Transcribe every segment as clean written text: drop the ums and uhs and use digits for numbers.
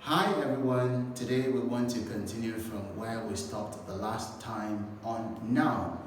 Hi everyone, today we want to continue from where we stopped the last time on noun.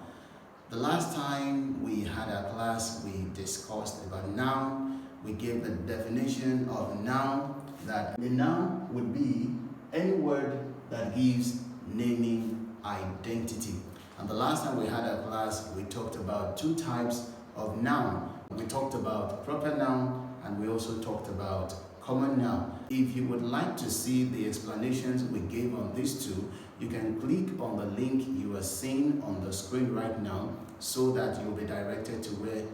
The last time we had a class, we discussed about noun. We gave the definition of noun, that a noun would be any word that gives naming identity. And the last time we had a class, we talked about two types of noun. We talked about proper noun and we also talked about common noun. If you would like to see the explanations we gave on these two, you can click on the link you are seeing on the screen right now so that you'll be directed to where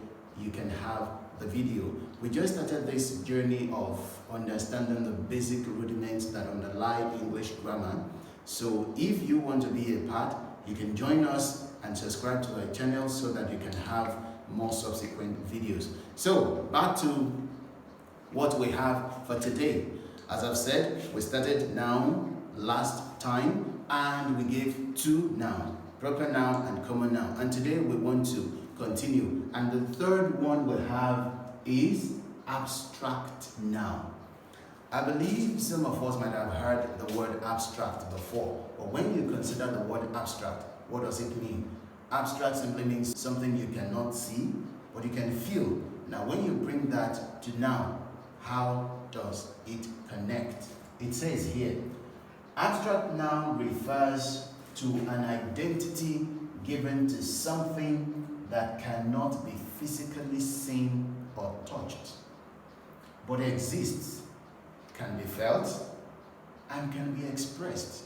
you can have the video. We just started this journey of understanding the basic rudiments that underlie English grammar. So if you want to be a part, you can join us and subscribe to our channel so that you can have more subsequent videos. So back to what we have for today. As I've said, we started noun last time and we gave two nouns, proper noun and common noun. And today we want to continue. And the third one we have is abstract noun. I believe some of us might have heard the word abstract before, but when you consider the word abstract, what does it mean? Abstract simply means something you cannot see, but you can feel. Now when you bring that to noun, how does it connect? It says here, abstract noun refers to an identity given to something that cannot be physically seen or touched, but exists, can be felt, and can be expressed.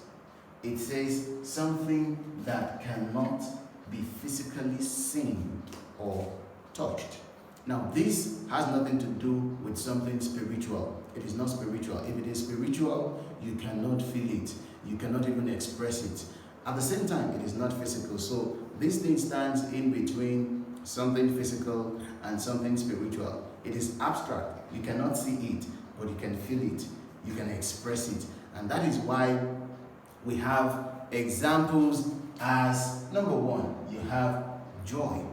It says something that cannot be physically seen or touched. Now, this has nothing to do with something spiritual. It is not spiritual. If it is spiritual, you cannot feel it. You cannot even express it. At the same time, it is not physical. So this thing stands in between something physical and something spiritual. It is abstract. You cannot see it, but you can feel it. You can express it. And that is why we have examples as, number one, you have joy.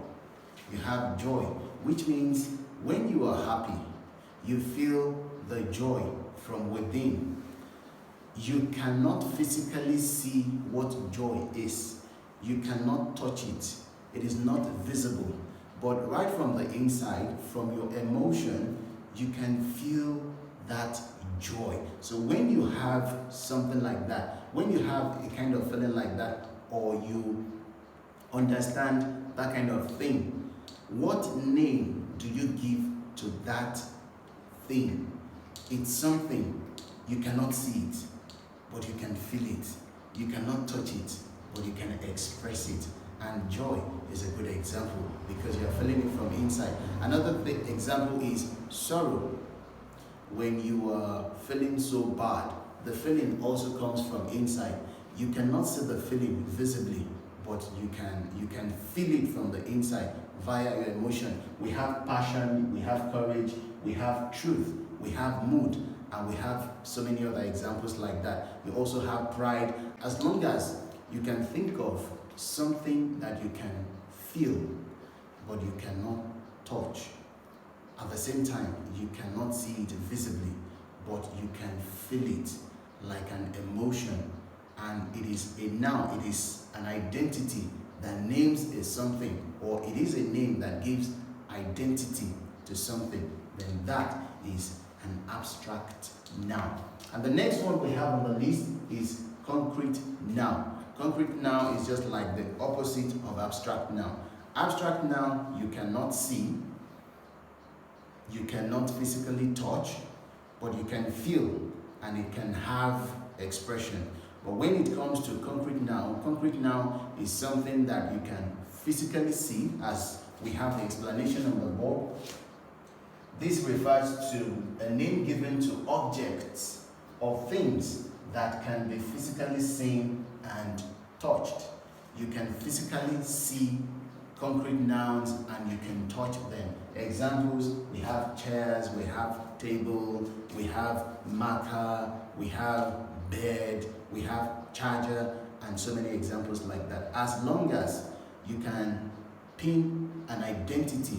You have joy, which means when you are happy, you feel the joy from within. You cannot physically see what joy is. You cannot touch it. It is not visible. But right from the inside, from your emotion, you can feel that joy. So when you have something like that, when you have a kind of feeling like that, or you understand that kind of thing, what name do you give to that thing? It's something, you cannot see it, but you can feel it. You cannot touch it, but you can express it. And joy is a good example because you are feeling it from inside. Another big example is sorrow. When you are feeling so bad, the feeling also comes from inside. You cannot see the feeling visibly, but you can feel it from the inside via your emotion. We have passion, we have courage, we have truth, we have mood, and we have so many other examples like that. We also have pride. As long as you can think of something that you can feel, but you cannot touch. At the same time, you cannot see it visibly, but you can feel it like an emotion. And it is a noun, it is an identity that names is something, or it is a name that gives identity to something, then that is an abstract noun. And the next one we have on the list is concrete noun. Concrete noun is just like the opposite of abstract noun. Abstract noun you cannot see, you cannot physically touch, but you can feel and it can have expression. But when it comes to concrete noun is something that you can physically see, as we have the explanation on the board. This refers to a name given to objects or things that can be physically seen and touched. You can physically see concrete nouns and you can touch them. Examples, we have chairs, we have table, we have marker, we have bed, we have charger, and so many examples like that. As long as you can pin an identity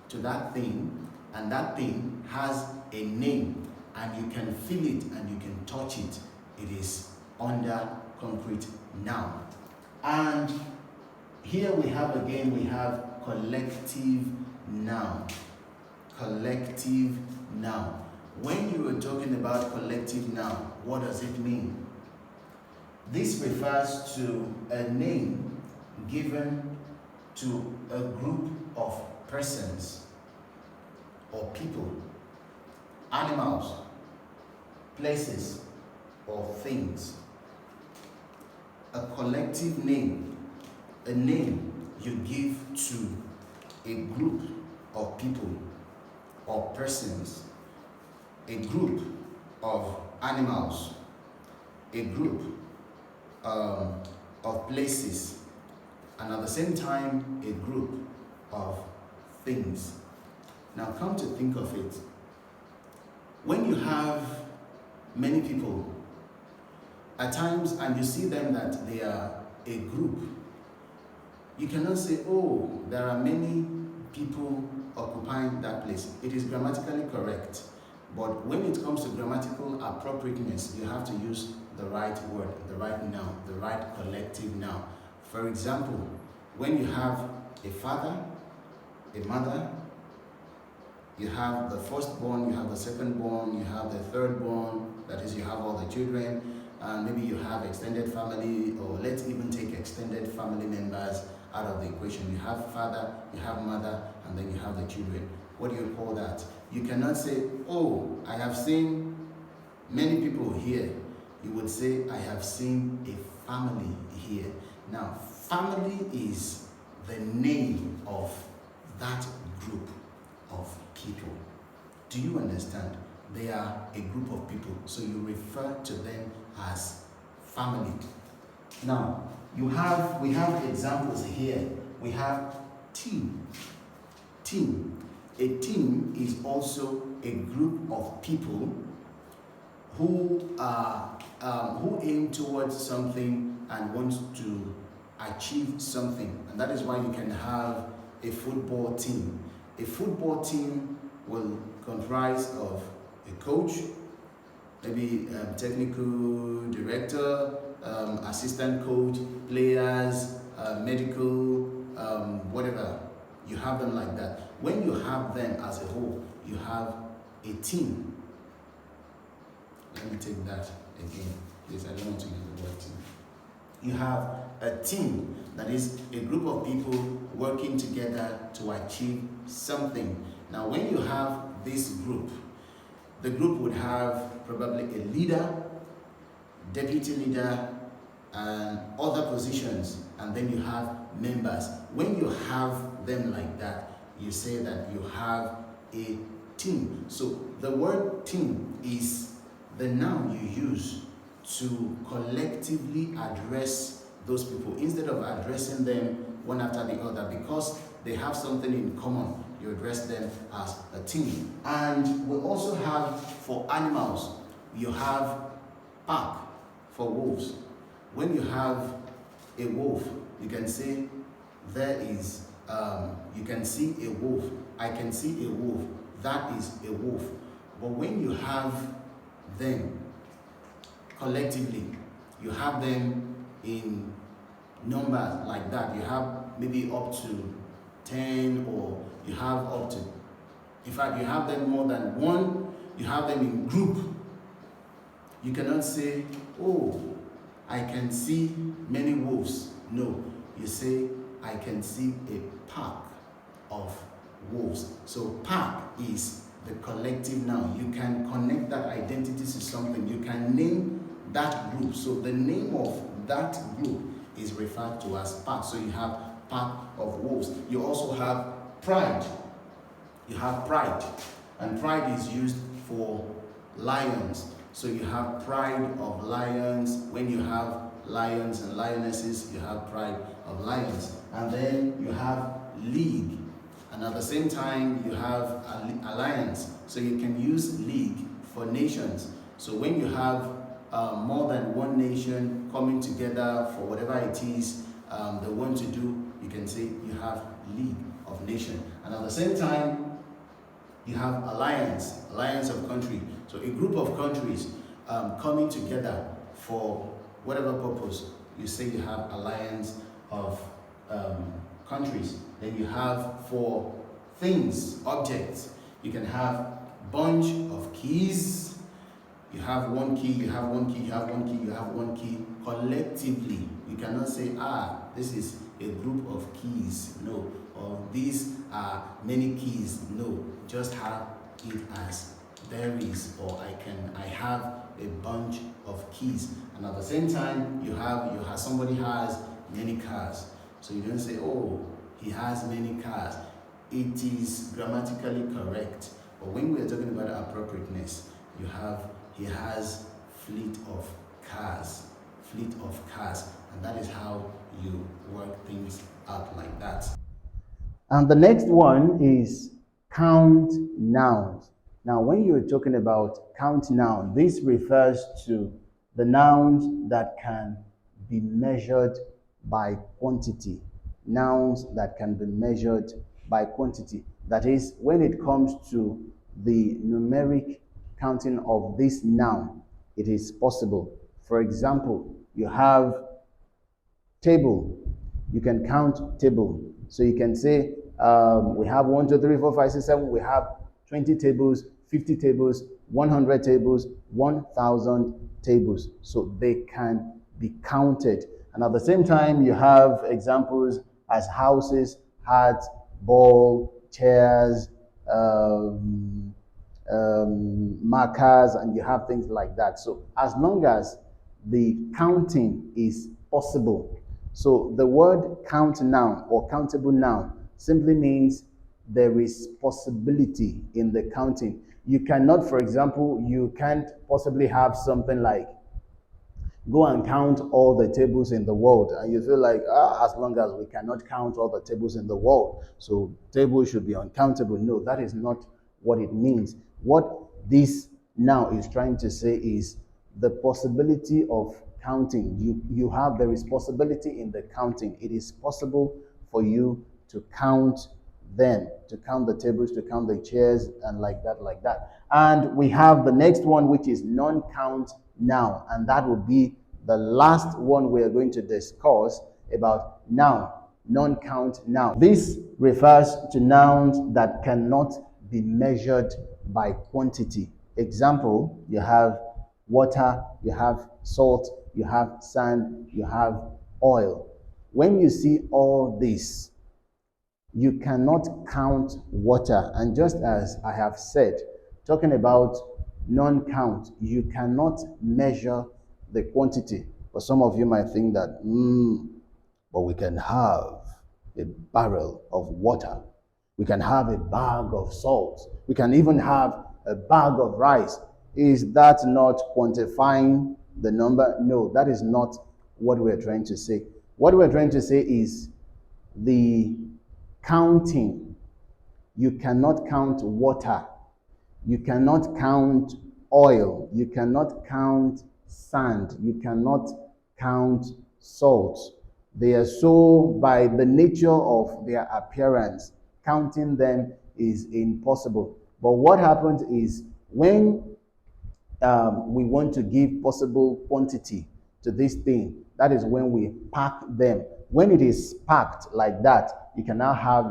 to that thing, and that thing has a name and you can feel it and you can touch it, it is under concrete noun. And here we have collective noun. Collective noun. When you are talking about collective noun, what does it mean? This refers to a name given to a group of persons or people, animals, places, or things. A collective name, a name you give to a group of people or persons, a group of animals, a group of places, and at the same time a group of things. Now come to think of it, when you have many people at times and you see them that they are a group, you cannot say, oh, there are many people occupying that place. It is grammatically correct, but when it comes to grammatical appropriateness, you have to use the right word, the right noun, the right collective noun. For example, when you have a father, a mother, you have the firstborn, you have the secondborn, you have the thirdborn, that is, you have all the children, and maybe you have extended family, or let's even take extended family members out of the equation. You have father, you have mother, and then you have the children. What do you call that? You cannot say, oh, I have seen many people here. You would say, I have seen a family here. Now, family is the name of that group of people. Do you understand? They are a group of people, so you refer to them as family. Now, we have examples here. We have team. Team. A team is also a group of people who aim towards something and want to achieve something, and that is why you can have a football team. A football team will comprise of a coach, maybe technical director, assistant coach, players, medical, whatever. You have them like that. When you have them as a whole, you have a team. Let me take that again. Yes, I don't want to use the word team. You have a team, that is a group of people working together to achieve something. Now, when you have this group, the group would have probably a leader, deputy leader, and other positions, and then you have members. When you have them like that, you say that you have a team. So the word team is the noun you use to collectively address those people instead of addressing them one after the other, because they have something in common. You address them as a team. And we also have, for animals, you have pack for wolves. When you have a wolf, you can say there is, you can see a wolf. I can see a wolf. That is a wolf. But when you have them collectively, you have them in numbers like that. You have maybe up to 10, or you have up to, in fact, you have them more than one, you have them in group. You cannot say, oh, I can see many wolves. No, you say, I can see a pack of wolves. So pack is the collective noun. You can connect that identity to something. You can name that group. So the name of that group is referred to as pack. So you have pack of wolves. You also have pride. You have pride. And pride is used for lions. So you have pride of lions. When you have lions and lionesses, you have pride of lions. And then you have league. And at the same time, you have alliance. So you can use league for nations. So when you have more than one nation coming together for whatever it is they want to do, you can say you have league of nations. And at the same time, You have alliance of country. So a group of countries coming together for whatever purpose. You say you have alliance of countries. Then you have for things, objects. You can have bunch of keys. You have one key, you have one key, you have one key, you have one key. Collectively, you cannot say, this is a group of keys. No. Or these are many keys. No. Just have it as there is, or I have a bunch of keys. And at the same time, you have somebody has many cars. So you don't say, oh, he has many cars. It is grammatically correct. But when we are talking about appropriateness, you have he has fleet of cars, and that is how you work things out like that. And the next one is count nouns. Now, when you're talking about count noun, this refers to the nouns that can be measured by quantity. Nouns that can be measured by quantity. That is, when it comes to the numeric counting of this noun, it is possible. For example, you have table. You can count table. So you can say, we have 1, 2, 3, 4, 5, 6, 7. We have 20 tables, 50 tables, 100 tables, 1,000 tables. So they can be counted. And at the same time, you have examples as houses, hats, ball, chairs, markers, and you have things like that. So as long as the counting is possible. So the word count noun or countable noun simply means there is possibility in the counting. You cannot, for example, you can't possibly have something like go and count all the tables in the world, and you feel like, as long as we cannot count all the tables in the world, so tables should be uncountable. No, that is not what it means. What this now is trying to say is the possibility of counting. There is possibility in the counting. It is possible for you to count them, to count the tables, to count the chairs, and like that. And we have the next one, which is non-count noun, and that will be the last one we are going to discuss about noun, non-count noun. This refers to nouns that cannot be measured by quantity. Example, you have water, you have salt, you have sand, you have oil. When you see all this, you cannot count water. And just as I have said, talking about non-count, you cannot measure the quantity. But some of you might think that, but we can have a barrel of water. We can have a bag of salt. We can even have a bag of rice. Is that not quantifying the number? No, that is not what we're trying to say. What we're trying to say is the counting. You cannot count water. You cannot count oil. You cannot count sand. You cannot count salt. They are so, by the nature of their appearance, counting them is impossible. But what happens is when we want to give possible quantity to this thing, that is when we pack them. When it is packed like that, you can now have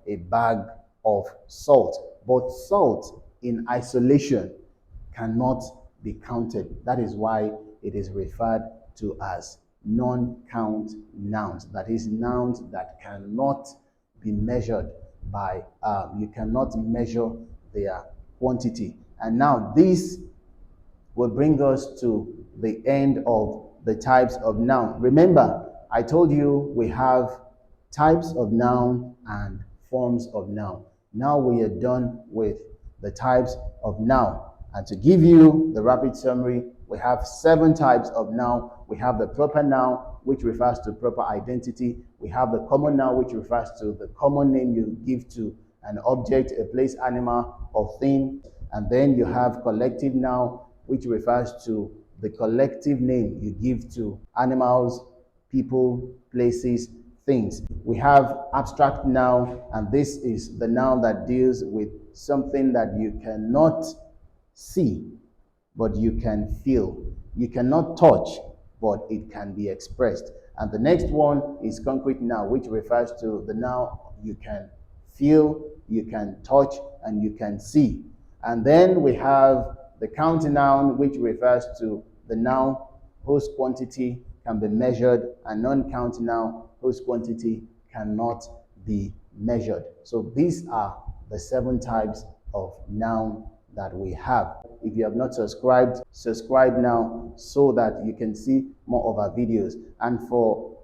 a bag of salt. But salt in isolation cannot be counted. That is why it is referred to as non-count nouns. That is, nouns that cannot be measured by, you cannot measure their quantity. And now this will bring us to the end of the types of noun. Remember, I told you we have types of noun and forms of noun. Now we are done with the types of noun. And to give you the rapid summary, we have 7 types of noun. We have the proper noun, which refers to proper identity. We have the common noun, which refers to the common name you give to an object, a place, animal, or thing. And then you have collective noun, which refers to the collective name you give to animals, people, places, things. We have abstract noun, and this is the noun that deals with something that you cannot see, but you can feel. You cannot touch, but it can be expressed. And the next one is concrete noun, which refers to the noun you can feel, you can touch, and you can see. And then we have the counting noun, which refers to the noun whose quantity can be measured, and non-counting noun whose quantity cannot be measured. So these are the 7 types of noun that we have. If you have not subscribed, subscribe now so that you can see more of our videos. And for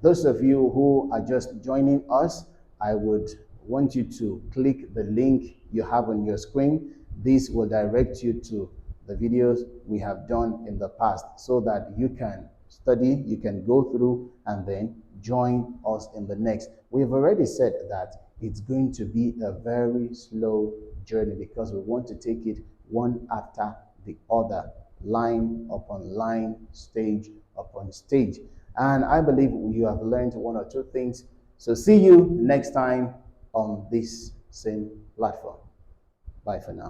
those of you who are just joining us, I would want you to click the link you have on your screen. This will direct you to the videos we have done in the past so that you can study, you can go through, and then join us in the next. We've already said that it's going to be a very slow journey because we want to take it one after the other, line upon line, stage upon stage. And I believe you have learned 1 or 2 things. So see you next time on this same platform. Bye for now.